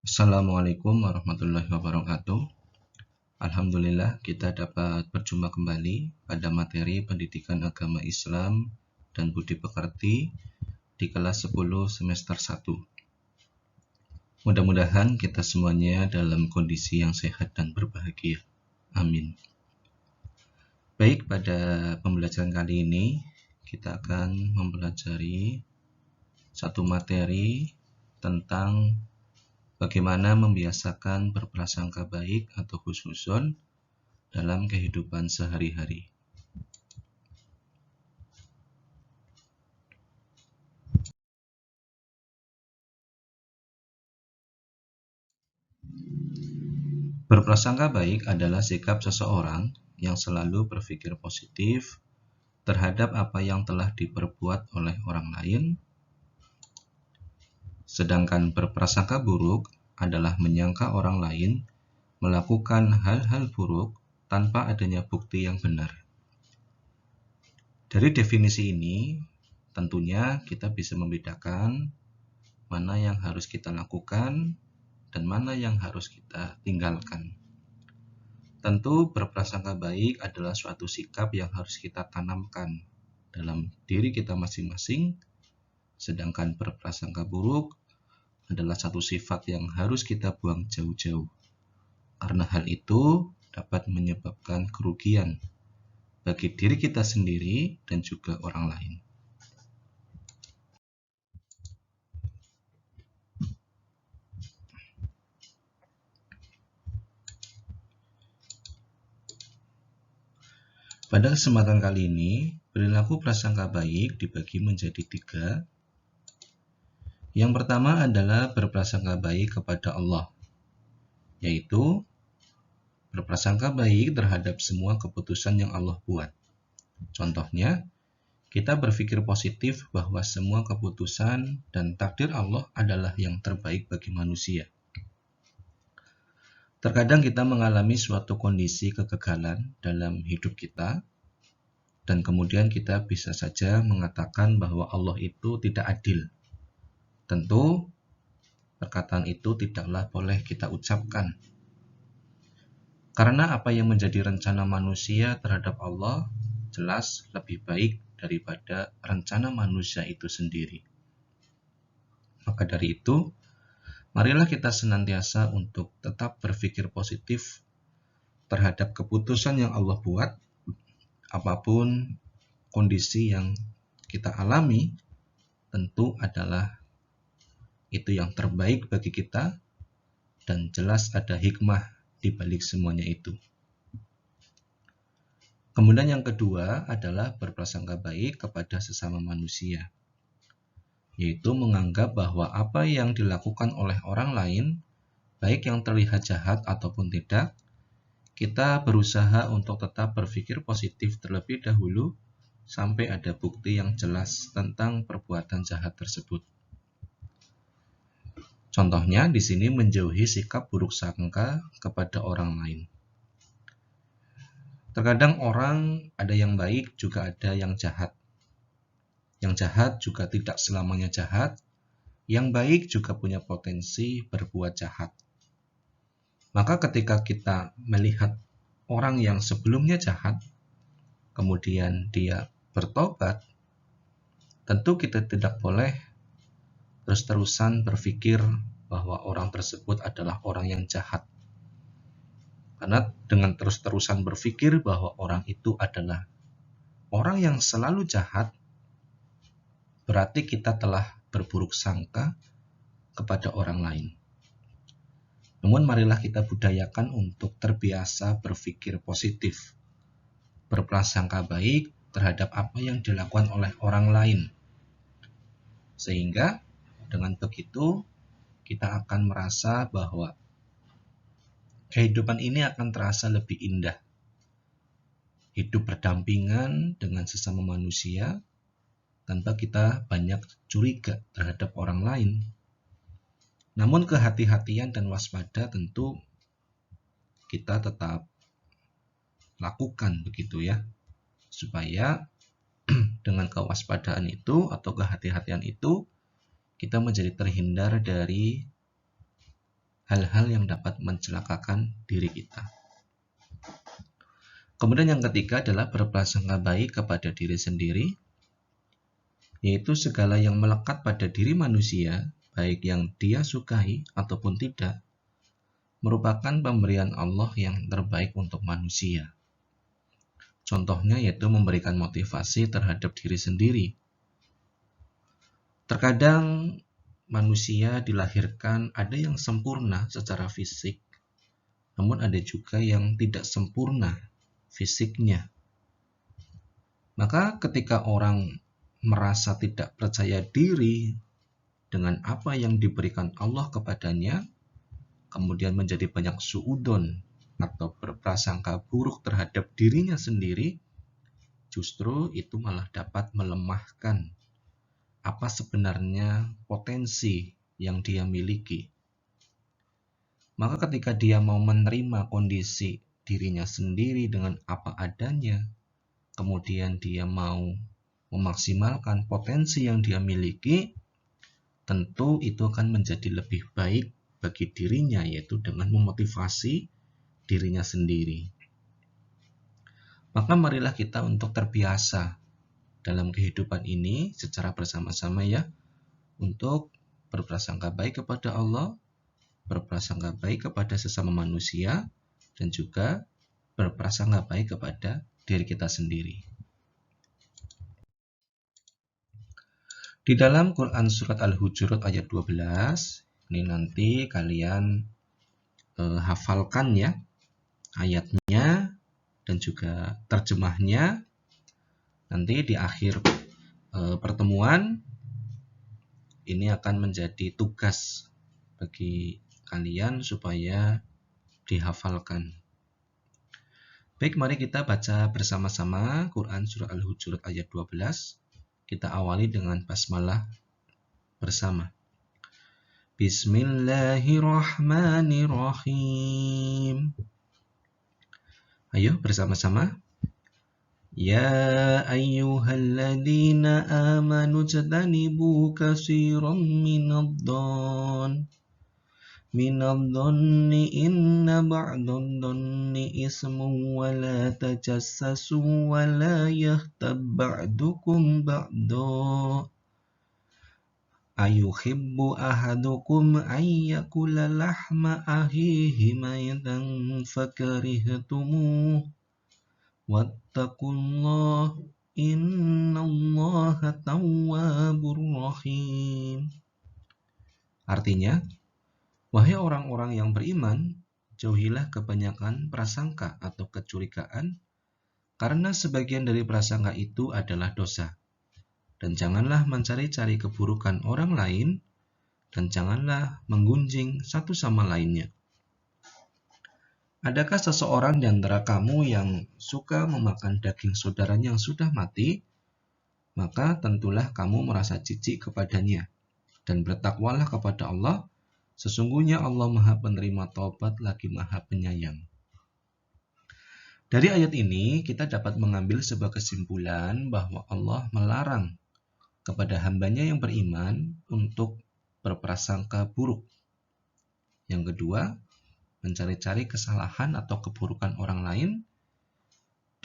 Assalamualaikum warahmatullahi wabarakatuh. Alhamdulillah kita dapat berjumpa kembali pada materi pendidikan agama Islam dan budi pekerti di kelas 10 semester 1. Mudah-mudahan kita semuanya dalam kondisi yang sehat dan berbahagia. Amin. Baik, pada pembelajaran kali ini kita akan mempelajari satu materi tentang bagaimana membiasakan berprasangka baik atau husnuzon dalam kehidupan sehari-hari. Berprasangka baik adalah sikap seseorang yang selalu berpikir positif terhadap apa yang telah diperbuat oleh orang lain, sedangkan berprasangka buruk adalah menyangka orang lain melakukan hal-hal buruk tanpa adanya bukti yang benar. Dari definisi ini, tentunya kita bisa membedakan mana yang harus kita lakukan dan mana yang harus kita tinggalkan. Tentu berprasangka baik adalah suatu sikap yang harus kita tanamkan dalam diri kita masing-masing, sedangkan berprasangka buruk adalah satu sifat yang harus kita buang jauh-jauh, karena hal itu dapat menyebabkan kerugian bagi diri kita sendiri dan juga orang lain. Pada kesempatan kali ini, perilaku prasangka baik dibagi menjadi 3. Yang pertama adalah berprasangka baik kepada Allah, yaitu berprasangka baik terhadap semua keputusan yang Allah buat. Contohnya, kita berpikir positif bahwa semua keputusan dan takdir Allah adalah yang terbaik bagi manusia. Terkadang kita mengalami suatu kondisi kegagalan dalam hidup kita, dan kemudian kita bisa saja mengatakan bahwa Allah itu tidak adil. Tentu, perkataan itu tidaklah boleh kita ucapkan. Karena apa yang menjadi rencana manusia terhadap Allah jelas lebih baik daripada rencana manusia itu sendiri. Maka dari itu, marilah kita senantiasa untuk tetap berpikir positif terhadap keputusan yang Allah buat, apapun kondisi yang kita alami, tentu adalah itu yang terbaik bagi kita, dan jelas ada hikmah di balik semuanya itu. Kemudian yang kedua adalah berprasangka baik kepada sesama manusia, yaitu menganggap bahwa apa yang dilakukan oleh orang lain, baik yang terlihat jahat ataupun tidak, kita berusaha untuk tetap berpikir positif terlebih dahulu sampai ada bukti yang jelas tentang perbuatan jahat tersebut. Contohnya di sini menjauhi sikap buruk sangka kepada orang lain. Terkadang orang ada yang baik, juga ada yang jahat. Yang jahat juga tidak selamanya jahat, yang baik juga punya potensi berbuat jahat. Maka ketika kita melihat orang yang sebelumnya jahat, kemudian dia bertobat, tentu kita tidak boleh terus-terusan berpikir bahwa orang tersebut adalah orang yang jahat. Karena dengan terus-terusan berpikir bahwa orang itu adalah orang yang selalu jahat, berarti kita telah berburuk sangka kepada orang lain. Namun marilah kita budayakan untuk terbiasa berpikir positif, berprasangka baik terhadap apa yang dilakukan oleh orang lain. Sehingga dengan begitu kita akan merasa bahwa kehidupan ini akan terasa lebih indah. Hidup berdampingan dengan sesama manusia tanpa kita banyak curiga terhadap orang lain. Namun kehati-hatian dan waspada tentu kita tetap lakukan, begitu ya, supaya dengan kewaspadaan itu atau kehati-hatian itu kita menjadi terhindar dari hal-hal yang dapat mencelakakan diri kita. Kemudian yang ketiga adalah berprasangka baik kepada diri sendiri, yaitu segala yang melekat pada diri manusia, baik yang dia sukai ataupun tidak, merupakan pemberian Allah yang terbaik untuk manusia. Contohnya yaitu memberikan motivasi terhadap diri sendiri. Terkadang manusia dilahirkan ada yang sempurna secara fisik, namun ada juga yang tidak sempurna fisiknya. Maka ketika orang merasa tidak percaya diri dengan apa yang diberikan Allah kepadanya, kemudian menjadi banyak suudzon atau berprasangka buruk terhadap dirinya sendiri, justru itu malah dapat melemahkan apa sebenarnya potensi yang dia miliki. Maka ketika dia mau menerima kondisi dirinya sendiri dengan apa adanya, kemudian dia mau memaksimalkan potensi yang dia miliki, tentu itu akan menjadi lebih baik bagi dirinya, yaitu dengan memotivasi dirinya sendiri. Maka marilah kita untuk terbiasa dalam kehidupan ini secara bersama-sama ya, untuk berprasangka baik kepada Allah, berprasangka baik kepada sesama manusia, dan juga berprasangka baik kepada diri kita sendiri. Di dalam Quran Surat Al-Hujurat ayat 12, ini nanti kalian hafalkan ya ayatnya dan juga terjemahnya. Nanti di akhir pertemuan ini akan menjadi tugas bagi kalian supaya dihafalkan. Baik, mari kita baca bersama-sama Quran Surah Al-Hujurat ayat 12. Kita awali dengan basmalah bersama. Bismillahirrahmanirrahim. Ayo bersama-sama. Ya ayyuhalladzina amanu jtanibu katsiran minadh-dhanni inna ba'dadh-dhanni ismun wa la tajassasu wa la yaghtab ba'dukum ba'da ayuhibbu ahadukum an yakula lahma akhihi maytan fakarihtumuh wattaqullah innallaha tawwabur rahim. Artinya, wahai orang-orang yang beriman, jauhilah kebanyakan prasangka atau kecurigaan, karena sebagian dari prasangka itu adalah dosa. Dan janganlah mencari-cari keburukan orang lain, dan janganlah menggunjing satu sama lainnya. Adakah seseorang di antara kamu yang suka memakan daging saudaranya yang sudah mati? Maka tentulah kamu merasa jijik kepadanya. Dan bertakwalah kepada Allah. Sesungguhnya Allah Maha Penerima Taubat lagi Maha Penyayang. Dari ayat ini kita dapat mengambil sebuah kesimpulan bahwa Allah melarang kepada hambanya yang beriman untuk berprasangka buruk. Yang kedua, mencari-cari kesalahan atau keburukan orang lain,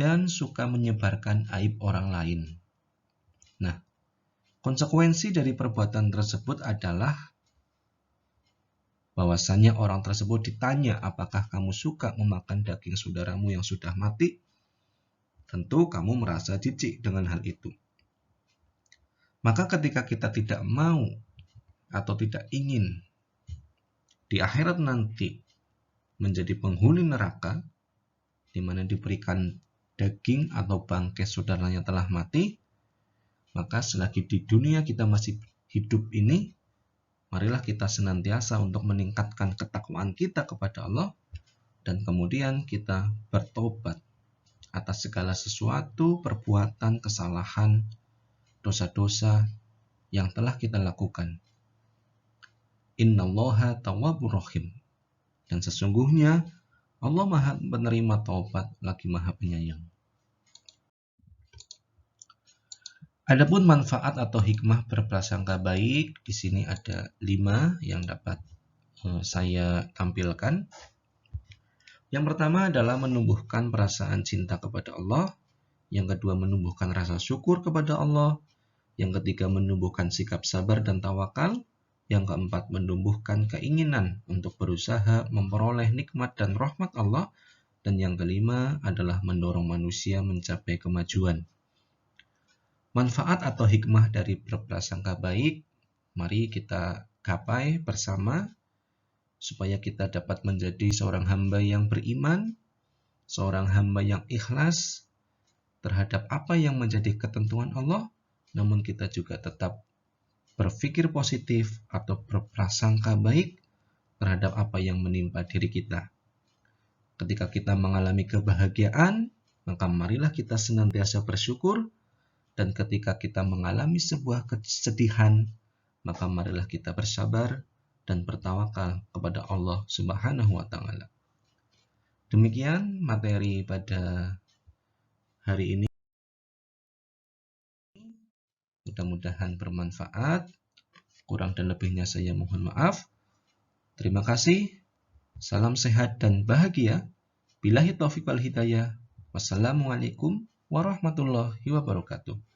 dan suka menyebarkan aib orang lain. Nah, konsekuensi dari perbuatan tersebut adalah bahwasanya orang tersebut ditanya apakah kamu suka memakan daging saudaramu yang sudah mati, tentu kamu merasa jijik dengan hal itu. Maka ketika kita tidak mau atau tidak ingin di akhirat nanti menjadi penghuni neraka, di mana diberikan daging atau bangkai saudaranya telah mati, maka selagi di dunia kita masih hidup ini, marilah kita senantiasa untuk meningkatkan ketakwaan kita kepada Allah, dan kemudian kita bertobat atas segala sesuatu perbuatan kesalahan, dosa-dosa yang telah kita lakukan. Innallaha tawwabur rahim. Dan sesungguhnya Allah Maha Penerima Taubat lagi Maha Penyayang. Adapun manfaat atau hikmah berprasangka baik, di sini ada 5 yang dapat saya tampilkan. Yang pertama adalah menumbuhkan perasaan cinta kepada Allah. Yang kedua, menumbuhkan rasa syukur kepada Allah. Yang ketiga, menumbuhkan sikap sabar dan tawakal. Yang keempat, menumbuhkan keinginan untuk berusaha memperoleh nikmat dan rahmat Allah. Dan yang kelima adalah mendorong manusia mencapai kemajuan. Manfaat atau hikmah dari berprasangka baik, mari kita gapai bersama supaya kita dapat menjadi seorang hamba yang beriman, seorang hamba yang ikhlas terhadap apa yang menjadi ketentuan Allah, namun kita juga tetap berpikir positif atau berprasangka baik terhadap apa yang menimpa diri kita. Ketika kita mengalami kebahagiaan, maka marilah kita senantiasa bersyukur, dan ketika kita mengalami sebuah kesedihan, maka marilah kita bersabar dan bertawakal kepada Allah Subhanahu wa Ta'ala. Demikian materi pada hari ini. Mudah-mudahan bermanfaat. Kurang dan lebihnya saya mohon maaf. Terima kasih. Salam sehat dan bahagia. Billahi taufiq wal hidayah. Wassalamualaikum warahmatullahi wabarakatuh.